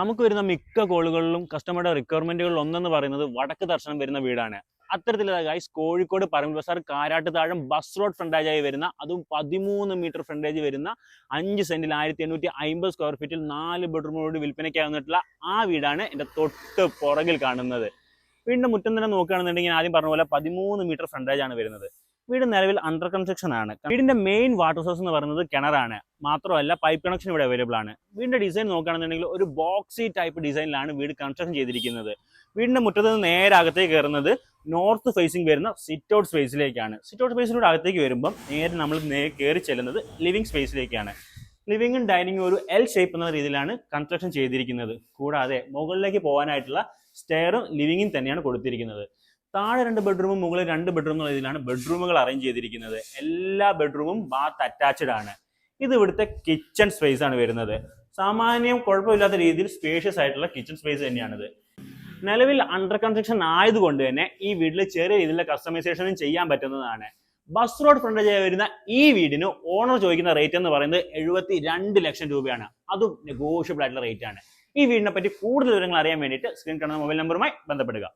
നമുക്ക് വരുന്ന മിക്ക കോളുകളിലും കസ്റ്റമറുടെ റിക്വയർമെന്റുകളിൽ ഒന്നെന്ന് പറയുന്നത് വടക്ക് ദർശനം വരുന്ന വീടാണ്. അത്തരത്തിലുള്ള ഗൈസ് കോഴിക്കോട് പറമ്പിൽ ബസാർ കാരാട്ട് താഴം ബസ് റോഡ് ഫ്രണ്ടേജായി വരുന്ന, അതും 13 മീറ്റർ ഫ്രണ്ടേജ് വരുന്ന 5 സെന്റിൽ 1850 സ്ക്വയർ ഫീറ്റിൽ 4 ബെഡ്റൂമോട് വിൽപ്പനയ്ക്കാവുന്നിട്ടുള്ള ആ വീടാണ് എൻ്റെ തൊട്ട് പുറകിൽ കാണുന്നത്. വീടിന്റെ മുറ്റം തന്നെ നോക്കുകയാണെന്നുണ്ടെങ്കിൽ ആദ്യം പറഞ്ഞ പോലെ 13 മീറ്റർ ഫ്രണ്ടേജ് ആണ് വരുന്നത്. വീട് നിലവിൽ അണ്ടർ കൺസ്ട്രക്ഷൻ ആണ്. വീടിന്റെ മെയിൻ വാട്ടർ സോഴ്സ് എന്ന് പറയുന്നത് കിണറാണ്. മാത്രമല്ല പൈപ്പ് കണക്ഷൻ ഇവിടെ അവൈലബിൾ ആണ്. വീടിന്റെ ഡിസൈൻ നോക്കുകയാണെന്നുണ്ടെങ്കിൽ ഒരു ബോക്സി ടൈപ്പ് ഡിസൈനിലാണ് വീട് കൺസ്ട്രക്ഷൻ ചെയ്തിരിക്കുന്നത്. വീടിന്റെ മുറ്റത്ത് നിന്ന് നേരെ അകത്തേക്ക് കയറുന്നത് നോർത്ത് ഫേസിംഗ് വരുന്ന സിറ്റ് ഔട്ട് സ്പേസിലേക്കാണ്. സിറ്റ് ഔട്ട് സ്പേസിലൂടെ അകത്തേക്ക് വരുമ്പോൾ നേരെ നമ്മൾ കയറി ചെല്ലുന്നത് ലിവിംഗ് സ്പേസിലേക്കാണ്. ലിവിംഗും ഡൈനിങ്ങും ഒരു എൽ ഷേപ്പ് എന്ന രീതിയിലാണ് കൺസ്ട്രക്ഷൻ ചെയ്തിരിക്കുന്നത്. കൂടാതെ മുകളിലേക്ക് പോകാനായിട്ടുള്ള സ്റ്റെയറും ലിവിംഗും തന്നെയാണ് കൊടുത്തിരിക്കുന്നത്. താഴെ 2 ബെഡ്റൂമും മുകളിൽ 2 ബെഡ്റൂം എന്ന രീതിയിലാണ് ബെഡ്റൂമുകൾ അറേഞ്ച് ചെയ്തിരിക്കുന്നത്. എല്ലാ ബെഡ്റൂമും ബാത്ത് അറ്റാച്ച്ഡ് ആണ്. ഇത് ഇവിടുത്തെ കിച്ചൺ സ്പേസ് ആണ് വരുന്നത്. സാമാന്യം കുഴപ്പമില്ലാത്ത രീതിയിൽ സ്പേഷ്യസ് ആയിട്ടുള്ള കിച്ചൺ സ്പേസ് തന്നെയാണിത്. നിലവിൽ അണ്ടർ കൺസ്ട്രക്ഷൻ ആയതുകൊണ്ട് തന്നെ ഈ വീട്ടിൽ ചെറിയ രീതിയിലുള്ള കസ്റ്റമൈസേഷനും ചെയ്യാൻ പറ്റുന്നതാണ്. ബസ് റോഡ് ഫ്രണ്ടേജായി വരുന്ന ഈ വീടിന് ഓണർ ചോദിക്കുന്ന റേറ്റ് എന്ന് പറയുന്നത് 72 ലക്ഷം രൂപയാണ്. അതും നെഗോഷ്യബിൾ ആയിട്ടുള്ള റേറ്റ് ആണ്. ഈ വീടിനെ പറ്റി കൂടുതൽ വിവരങ്ങൾ അറിയാൻ വേണ്ടിയിട്ട് സ്ക്രീൻ കാണുന്ന മൊബൈൽ നമ്പറുമായി ബന്ധപ്പെടുക.